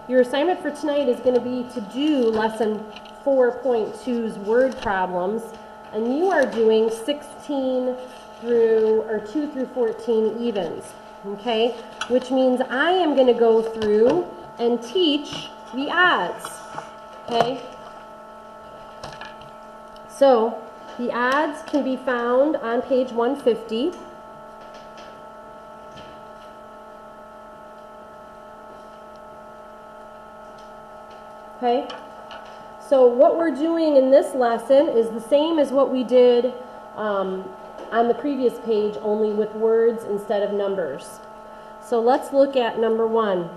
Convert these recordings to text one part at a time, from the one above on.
Your assignment for tonight is going to be to do lesson 4.2's word problems, and you are doing 2 through 14 evens, okay? Which means I am going to go through and teach the odds, okay? So the odds can be found on page 150. Okay, so what we're doing in this lesson is the same as what we did on the previous page, only with words instead of numbers. So let's look at number 1.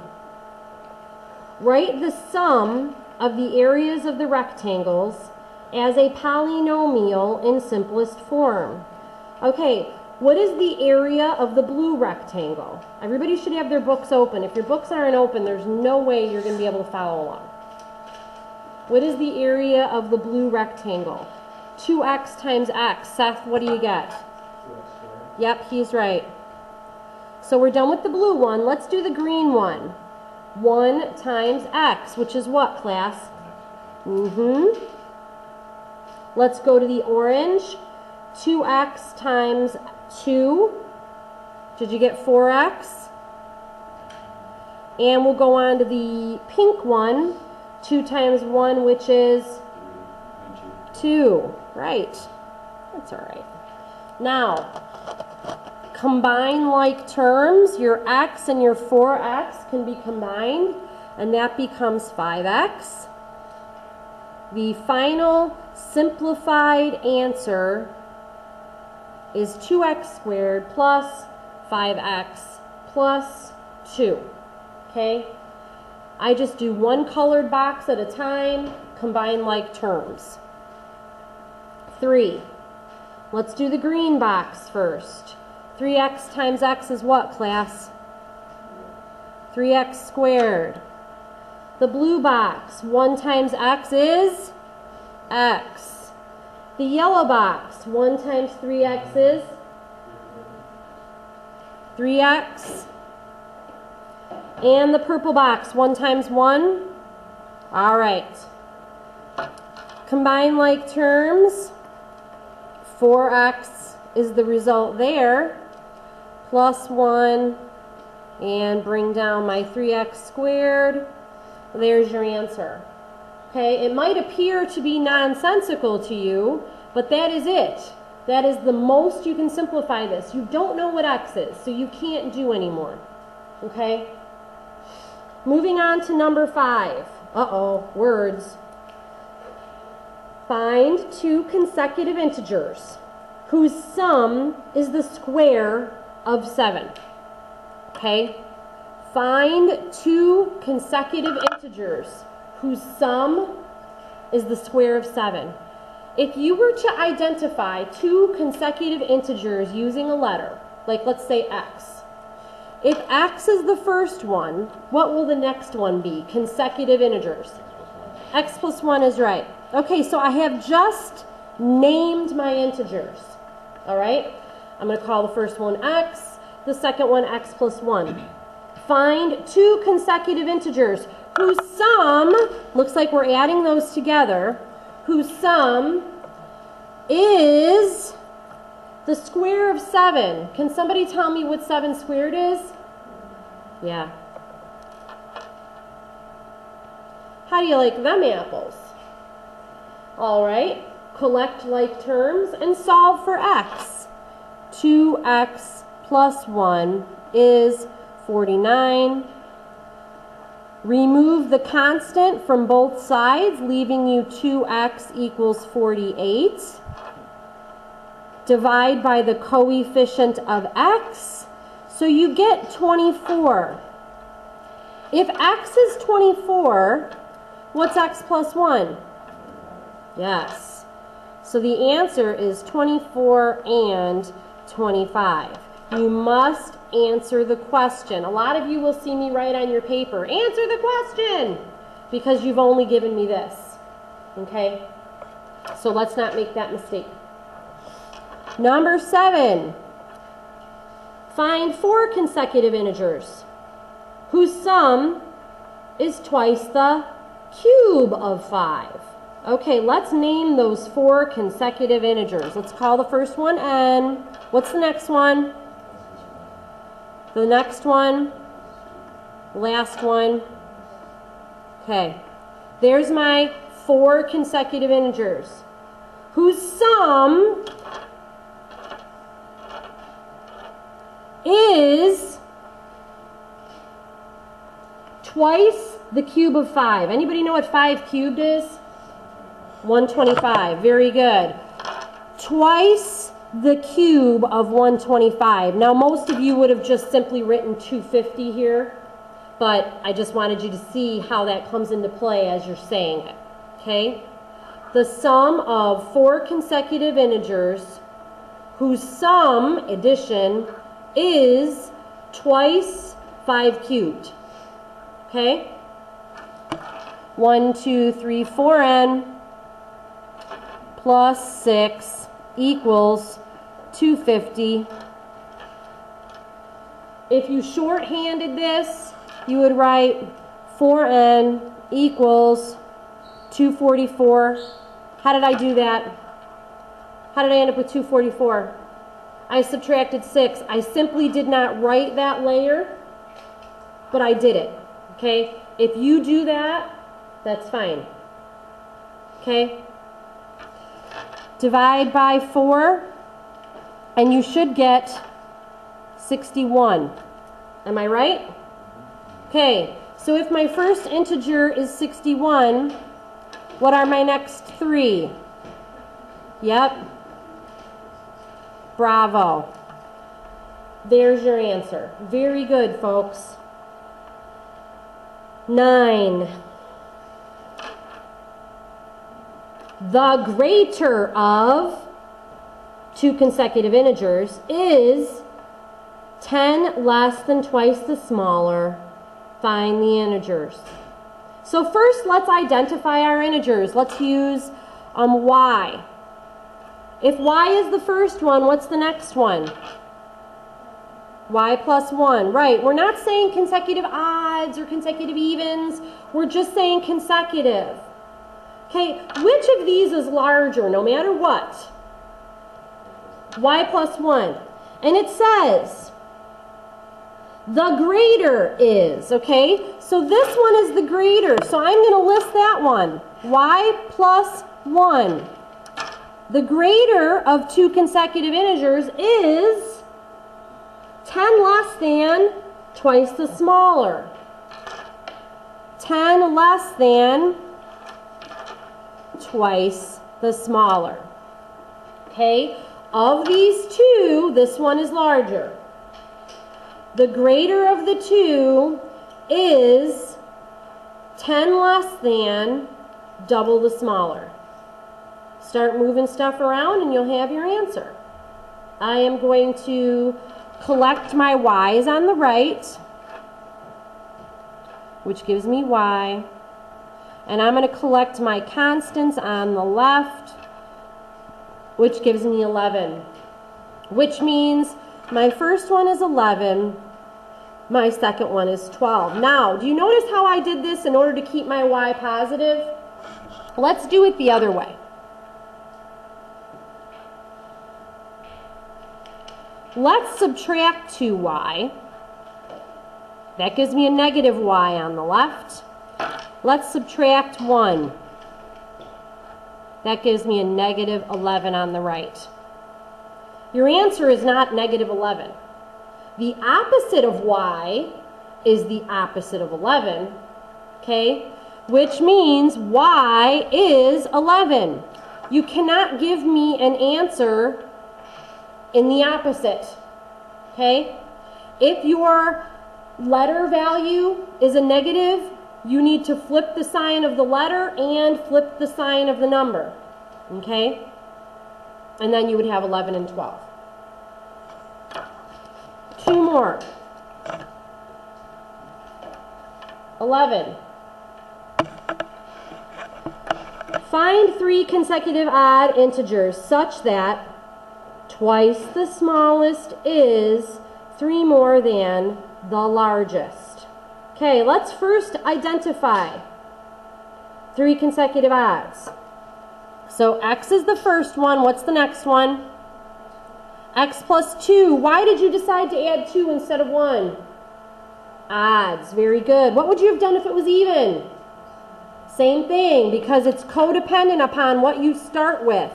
Write the sum of the areas of the rectangles as a polynomial in simplest form. Okay, what is the area of the blue rectangle? Everybody should have their books open. If your books aren't open, there's no way you're going to be able to follow along. What is the area of the blue rectangle? 2x times x. Seth, what do you get? 2x². Yep, he's right. So we're done with the blue one. Let's do the green one. 1 times x, which is what, class? Let's go to the orange. 2x times 2. Did you get 4x? And we'll go on to the pink one. 2 times 1, which is 2. Right. That's all right. Now, combine like terms. Your x and your 4x can be combined, and that becomes 5x. The final simplified answer is 2x² plus 5x plus 2. Okay? I just do one colored box at a time, combine like terms. 3. Let's do the green box first. 3x times x is what, class? 3x². The blue box, 1 times x is x. The yellow box, 1 times 3x is 3x. And the purple box, 1 times 1. All right. Combine like terms. 4x is the result there. Plus 1. And bring down my 3x². There's your answer. Okay, it might appear to be nonsensical to you, but that is it. That is the most you can simplify this. You don't know what x is, so you can't do anymore. Okay? Moving on to number 5. Words. Find 2 consecutive integers whose sum is the square of 7. Okay? Find 2 consecutive integers whose sum is the square of 7. If you were to identify 2 consecutive integers using a letter, like let's say x, if x is the first one, what will the next one be? Consecutive integers. X plus 1 is right. Okay, so I have just named my integers. All right? I'm going to call the first one x, the second one x plus 1. Find 2 consecutive integers whose sum, looks like we're adding those together, whose sum is the square of 7. Can somebody tell me what 7 squared is? Yeah. How do you like them apples? All right. Collect like terms and solve for x. 2x plus 1 is 49. Remove the constant from both sides, leaving you 2x equals 48. Divide by the coefficient of x, so you get 24. If x is 24, what's x plus 1? Yes. So the answer is 24 and 25. You must answer the question. A lot of you will see me write on your paper, answer the question, because you've only given me this. Okay? So let's not make that mistake. Number 7. Find 4 consecutive integers whose sum is twice the cube of 5. Okay, let's name those 4 consecutive integers. Let's call the first one n. What's the next one? The next one? Last one? Okay, there's my 4 consecutive integers whose sum is twice the cube of 5. Anybody know what 5 cubed is? 125. Very good. Twice the cube of 125. Now, most of you would have just simply written 250 here, but I just wanted you to see how that comes into play as you're saying it. Okay? The sum of 4 consecutive integers whose sum, addition, is twice 5 cubed. Okay? 1, 2, 3, 4n plus 6 equals 250. If you shorthanded this, you would write 4n equals 244. How did I do that? How did I end up with 244? I subtracted 6. I simply did not write that layer, but I did it. Okay? If you do that, that's fine. Okay? Divide by 4, and you should get 61. Am I right? Okay, so if my first integer is 61, what are my next 3? Yep. Bravo. There's your answer. Very good, folks. 9. The greater of 2 consecutive integers is 10 less than twice the smaller. Find the integers. So first, let's identify our integers. Let's use y. If y is the first one, what's the next one? Y plus 1. Right, we're not saying consecutive odds or consecutive evens. We're just saying consecutive. Okay, which of these is larger, no matter what? Y plus 1. And it says, the greater is, okay? So this one is the greater, so I'm going to list that one. Y plus 1. The greater of 2 consecutive integers is 10 less than twice the smaller. 10 less than twice the smaller. Okay, of these 2, this one is larger. The greater of the 2 is 10 less than double the smaller. Start moving stuff around and you'll have your answer. I am going to collect my y's on the right, which gives me y. And I'm going to collect my constants on the left, which gives me 11. Which means my first one is 11, my second one is 12. Now, do you notice how I did this in order to keep my y positive? Let's do it the other way. Let's subtract 2y. That gives me a negative y on the left. Let's subtract 1. That gives me a negative 11 on the right. Your answer is not negative 11. The opposite of y is the opposite of 11, okay? Which means y is 11. You cannot give me an answer in the opposite, okay? If your letter value is a negative, you need to flip the sign of the letter and flip the sign of the number, okay? And then you would have 11 and 12. 2 more. 11. Find 3 consecutive odd integers such that twice the smallest is 3 more than the largest. Okay, let's first identify 3 consecutive odds. So x is the first one. What's the next one? X plus 2. Why did you decide to add 2 instead of 1? Odds. Very good. What would you have done if it was even? Same thing, because it's codependent upon what you start with.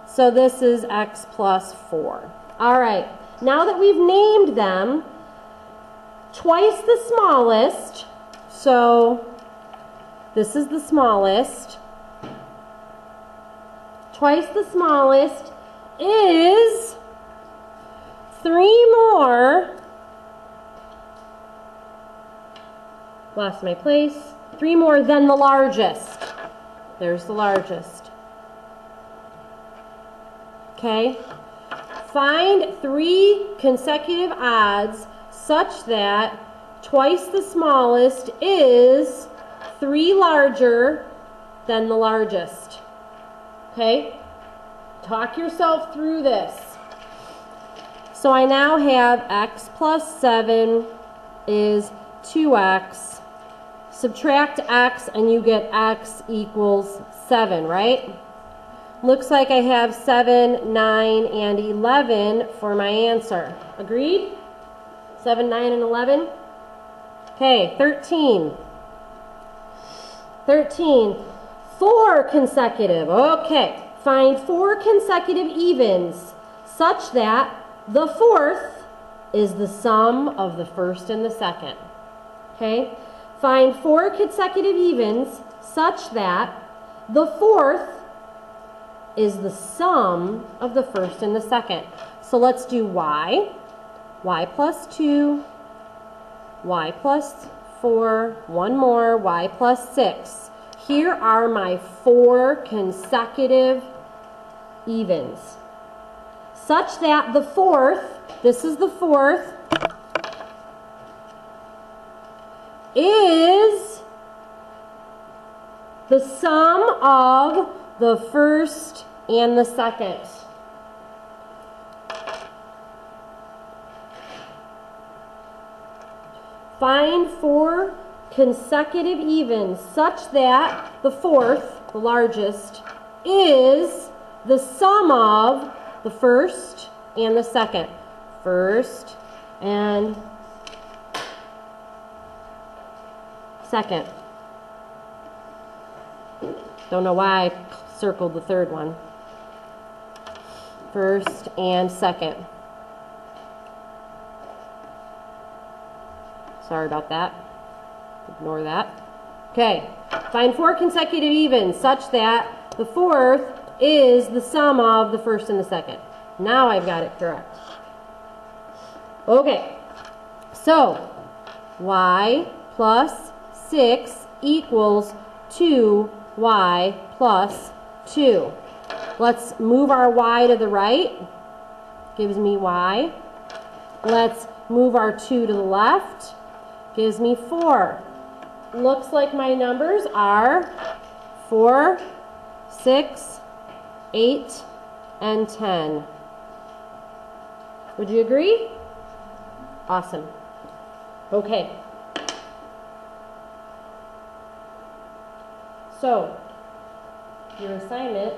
So this is x plus 4. All right. Now that we've named them, twice the smallest, so this is the smallest, twice the smallest is 3 more, lost my place, 3 more than the largest. There's the largest. Okay? Find 3 consecutive odds such that twice the smallest is 3 larger than the largest. Okay? Talk yourself through this. So I now have x plus 7 is 2x. Subtract x and you get x equals 7, right? Looks like I have 7, 9, and 11 for my answer. Agreed? 7, 9, and 11? Okay, 13. 13. 4 consecutive. Okay. Find 4 consecutive evens such that the fourth is the sum of the first and the second. Okay? Find 4 consecutive evens such that the fourth is the sum of the first and the second. So let's do y plus 2, y plus 4, one more, y plus 6. Here are my 4 consecutive evens, such that the fourth, this is the fourth, is the sum of the first and the second. Find 4 consecutive evens such that the fourth, the largest, is the sum of the first and the second. First and second. Don't know why I circled the third one. First and second. Sorry about that. Ignore that. Okay. Find 4 consecutive evens such that the fourth is the sum of the first and the second. Now I've got it correct. Okay. So, y plus 6 equals 2y plus 2. Let's move our y to the right. Gives me y. Let's move our 2 to the left. Gives me 4. Looks like my numbers are 4, 6, 8, and 10. Would you agree? Awesome. Okay. So, your assignment